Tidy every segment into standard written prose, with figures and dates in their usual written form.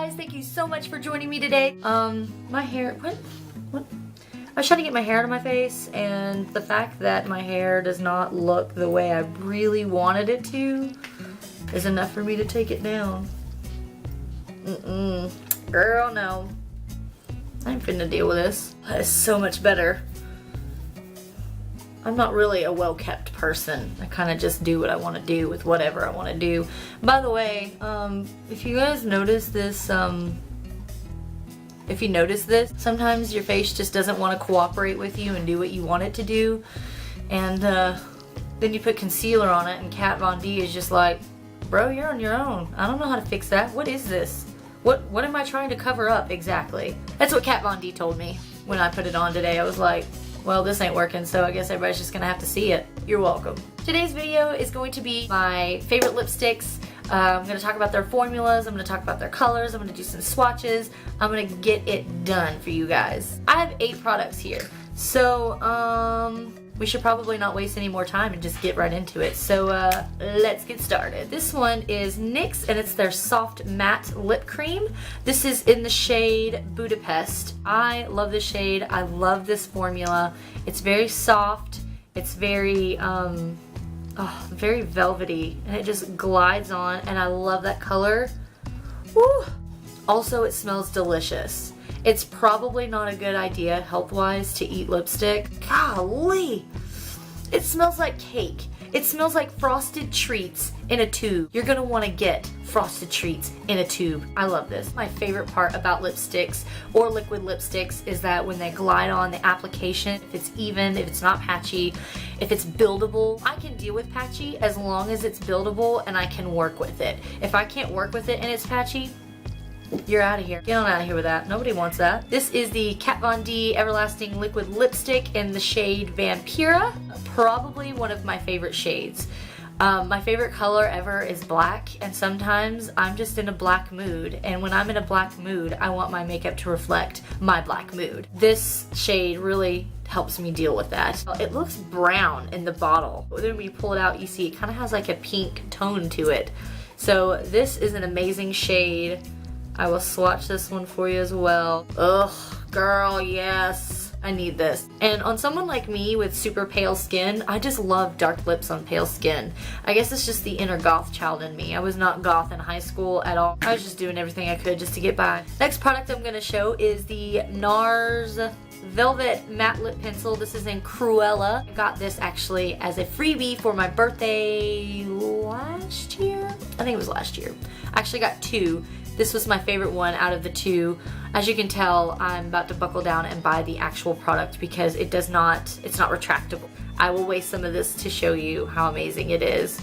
guys, thank you so much for joining me today. My hair, what? I was trying to get my hair out of my face, and the fact that my hair does not look the way I really wanted it to is enough for me to take it down. Girl, no. I ain't finna deal with this. That is so much better. I'm not really a well-kept person. I kind of just do what I want to do with whatever I want to do. By the way, if you guys notice this, sometimes your face just doesn't want to cooperate with you and do what you want it to do. And then you put concealer on it and Kat Von D is just like, bro, you're on your own. I don't know how to fix that. What is this? What am I trying to cover up exactly? That's what Kat Von D told me when I put it on today. I was like, well, this ain't working, so I guess everybody's just gonna have to see it. You're welcome. Today's video is going to be my favorite lipsticks. I'm gonna talk about their formulas, I'm gonna talk about their colors, I'm gonna do some swatches, I'm gonna get it done for you guys. I have 8 products here, so we should probably not waste any more time and just get right into it. So let's get started. This one is NYX and it's their Soft Matte Lip Cream. This is in the shade Budapest. I love this shade. I love this formula. It's very soft. It's very, very velvety, and it just glides on, and I love that color. Woo! Also, it smells delicious. It's probably not a good idea health-wise to eat lipstick. Golly! It smells like cake. It smells like frosted treats in a tube. You're gonna wanna get frosted treats in a tube. I love this. My favorite part about lipsticks or liquid lipsticks is that when they glide on the application, if it's even, if it's not patchy, if it's buildable, I can deal with patchy as long as it's buildable and I can work with it. If I can't work with it and it's patchy, you're out of here. Get on out of here with that. Nobody wants that. This is the Kat Von D Everlasting Liquid Lipstick in the shade Vampira. Probably one of my favorite shades. My favorite color ever is black, and sometimes I'm just in a black mood, and when I'm in a black mood, I want my makeup to reflect my black mood. This shade really helps me deal with that. It looks brown in the bottle. Then when you pull it out, you see it kind of has like a pink tone to it. So this is an amazing shade. I will swatch this one for you as well. Ugh, girl, yes. I need this. And on someone like me with super pale skin, I just love dark lips on pale skin. I guess it's just the inner goth child in me. I was not goth in high school at all. I was just doing everything I could just to get by. Next product I'm gonna show is the NARS Velvet Matte Lip Pencil. This is in Cruella. I got this actually as a freebie for my birthday last year? I think it was last year. I actually got 2. This was my favorite one out of the 2. As you can tell, I'm about to buckle down and buy the actual product because it's not retractable. I will waste some of this to show you how amazing it is.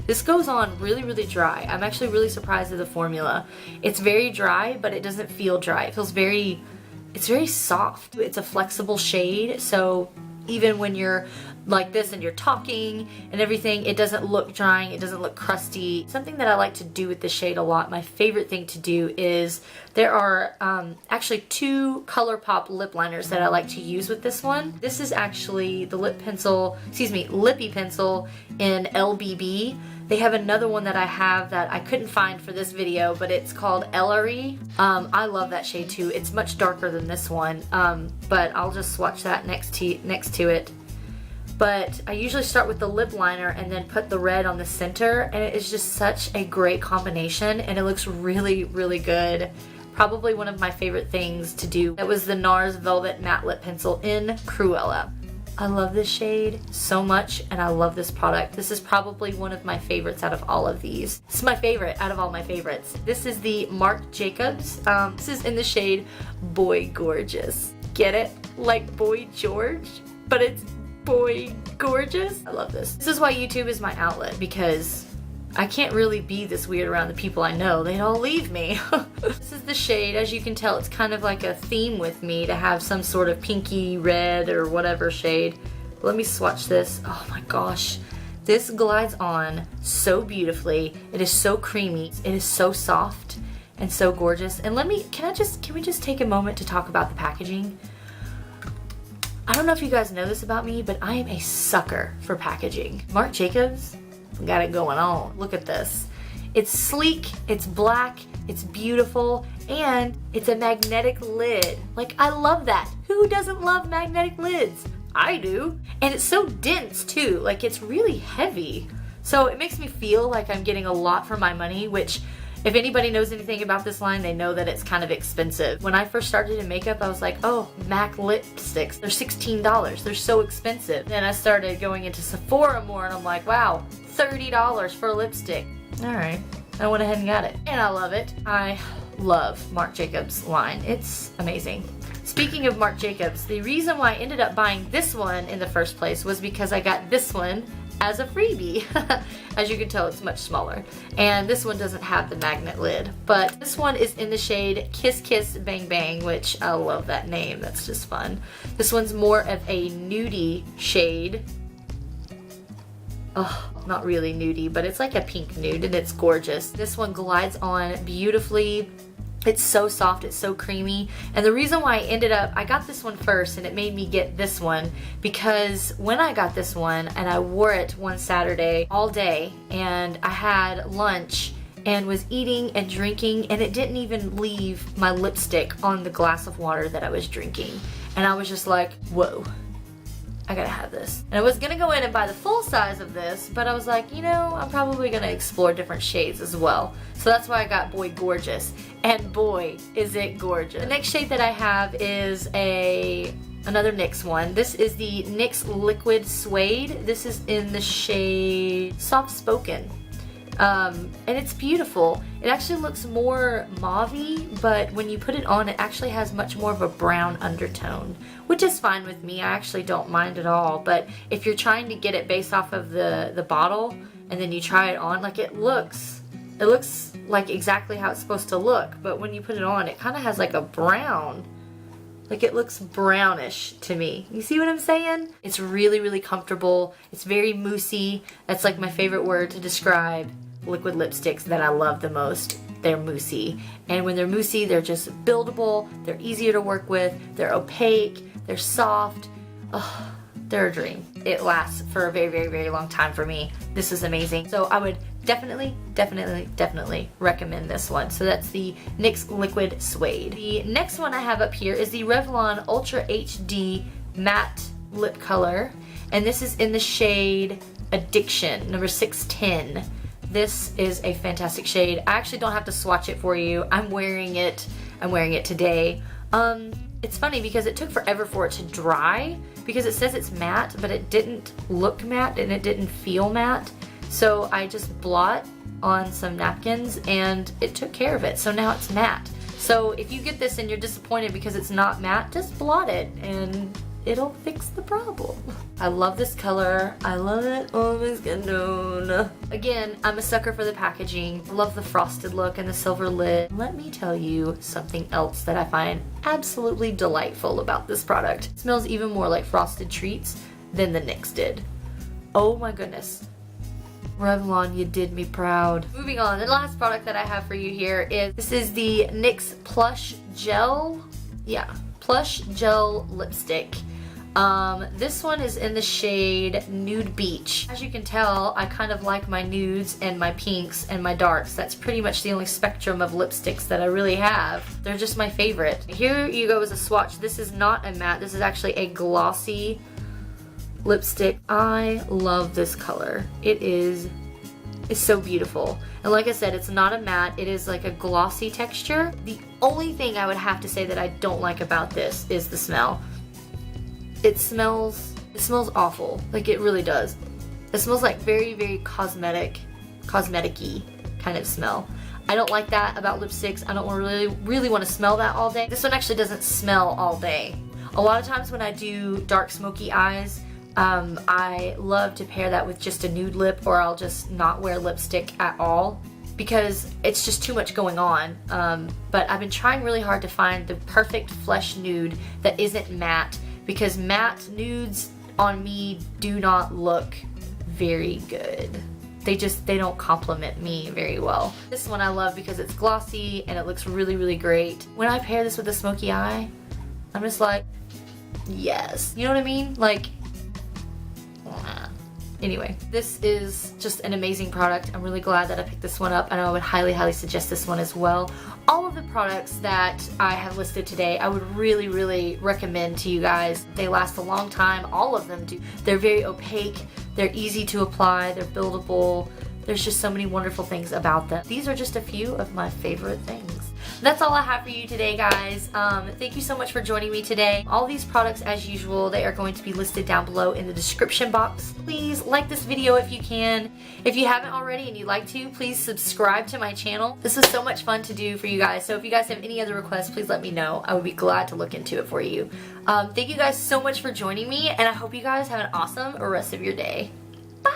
This goes on really, really dry. I'm actually really surprised at the formula. It's very dry, but it doesn't feel dry. It feels it's very soft. It's a flexible shade, so even when you're like this and you're talking and everything, it doesn't look drying, it doesn't look crusty. Something that I like to do with this shade a lot, my favorite thing to do is there are actually 2 ColourPop lip liners that I like to use with this one. This is actually the Lippy Pencil in LBB. They have another one that I have that I couldn't find for this video, but it's called Ellery. I love that shade too. It's much darker than this one, but I'll just swatch that next to it. But I usually start with the lip liner and then put the red on the center, and it is just such a great combination, and it looks really, really good. Probably one of my favorite things to do. That was the NARS Velvet Matte Lip Pencil in Cruella. I love this shade so much, and I love this product. This is probably one of my favorites out of all of these. This is my favorite out of all my favorites. This is the Marc Jacobs. This is in the shade Boy Gorgeous. Get it? Like Boy George, but it's Boy Gorgeous. I love this. This is why YouTube is my outlet, because I can't really be this weird around the people I know. They'd all leave me. This is the shade. As you can tell, it's kind of like a theme with me to have some sort of pinky red or whatever shade. Let me swatch this. Oh my gosh. This glides on so beautifully. It is so creamy. It is so soft and so gorgeous. And can we just take a moment to talk about the packaging? I don't know if you guys know this about me, but I am a sucker for packaging. Marc Jacobs got it going on. Look at this. It's sleek, it's black, it's beautiful, and it's a magnetic lid. Like, I love that. Who doesn't love magnetic lids? I do. And it's so dense too, like it's really heavy. So it makes me feel like I'm getting a lot for my money, which if anybody knows anything about this line, they know that it's kind of expensive. When I first started in makeup, I was like, oh, MAC lipsticks, they're $16. They're so expensive. Then I started going into Sephora more and I'm like, wow, $30 for a lipstick. All right, I went ahead and got it. And I love it. I love Marc Jacobs line. It's amazing. Speaking of Marc Jacobs, the reason why I ended up buying this one in the first place was because I got this one as a freebie. As you can tell, it's much smaller. And this one doesn't have the magnet lid. But this one is in the shade Kiss Kiss Bang Bang, which I love that name. That's just fun. This one's more of a nudie shade. Oh, not really nudie, but it's like a pink nude and it's gorgeous. This one glides on beautifully. It's so soft, it's so creamy. And the reason why I got this one first and it made me get this one because when I got this one and I wore it one Saturday all day and I had lunch and was eating and drinking and it didn't even leave my lipstick on the glass of water that I was drinking. And I was just like, whoa. I gotta have this. And I was gonna go in and buy the full size of this, but I was like, you know, I'm probably gonna explore different shades as well. So that's why I got Boy Gorgeous. And boy, is it gorgeous. The next shade that I have is another NYX one. This is the NYX Liquid Suede. This is in the shade Soft Spoken. And it's beautiful. It actually looks more mauve-y, but when you put it on, it actually has much more of a brown undertone, which is fine with me. I actually don't mind at all. But if you're trying to get it based off of the bottle, and then you try it on, like it looks like exactly how it's supposed to look. But when you put it on, it kind of has like a brown. Like it looks brownish to me. You see what I'm saying? It's really, really comfortable. It's very moussey. That's like my favorite word to describe liquid lipsticks that I love the most. They're moussey. And when they're moussey, they're just buildable. They're easier to work with. They're opaque. They're soft. Oh, they're a dream. It lasts for a very, very, very long time for me. This is amazing. So I would definitely recommend this one. So that's the NYX Liquid Suede. The next one I have up here is the Revlon Ultra HD Matte Lip Color. And this is in the shade Addiction, number 610. This is a fantastic shade. I actually don't have to swatch it for you. I'm wearing it today. It's funny because it took forever for it to dry because it says it's matte, but it didn't look matte and it didn't feel matte. So I just blot on some napkins and it took care of it. So now it's matte. So if you get this and you're disappointed because it's not matte, just blot it and it'll fix the problem. I love this color. I love it. Oh my god. Again, I'm a sucker for the packaging. I love the frosted look and the silver lid. Let me tell you something else that I find absolutely delightful about this product. It smells even more like Frosted Treats than the NYX did. Oh my goodness. Revlon, you did me proud. Moving on, the last product that I have for you here is, this is the NYX Plush Gel. Yeah, Plush Gel Lipstick. This one is in the shade Nude Beach. As you can tell, I kind of like my nudes and my pinks and my darks. That's pretty much the only spectrum of lipsticks that I really have. They're just my favorite. Here you go as a swatch. This is not a matte. This is actually a glossy lipstick. I love this color. It's so beautiful. And like I said, it's not a matte. It is like a glossy texture. The only thing I would have to say that I don't like about this is the smell. It smells awful. Like it really does. It smells like very, very cosmetic-y kind of smell. I don't like that about lipsticks. I don't really want to smell that all day. This one actually doesn't smell all day. A lot of times when I do dark smoky eyes, I love to pair that with just a nude lip, or I'll just not wear lipstick at all because it's just too much going on. But I've been trying really hard to find the perfect flesh nude that isn't matte, because matte nudes on me do not look very good. They don't complement me very well. This one I love because it's glossy and it looks really, really great. When I pair this with a smoky eye, I'm just like, yes. You know what I mean? Like, Anyway, this is just an amazing product. I'm really glad that I picked this one up, and I would highly suggest this one as well. All of the products that I have listed today, I would really recommend to you guys. They last a long time. All of them do. They're very opaque. They're easy to apply. They're buildable. There's just so many wonderful things about them. These are just a few of my favorite things. That's all I have for you today, guys. Thank you so much for joining me today. All these products, as usual, they are going to be listed down below in the description box. Please like this video if you can. If you haven't already and you'd like to, please subscribe to my channel. This was so much fun to do for you guys. So if you guys have any other requests, please let me know. I would be glad to look into it for you. Thank you guys so much for joining me, and I hope you guys have an awesome rest of your day. Bye!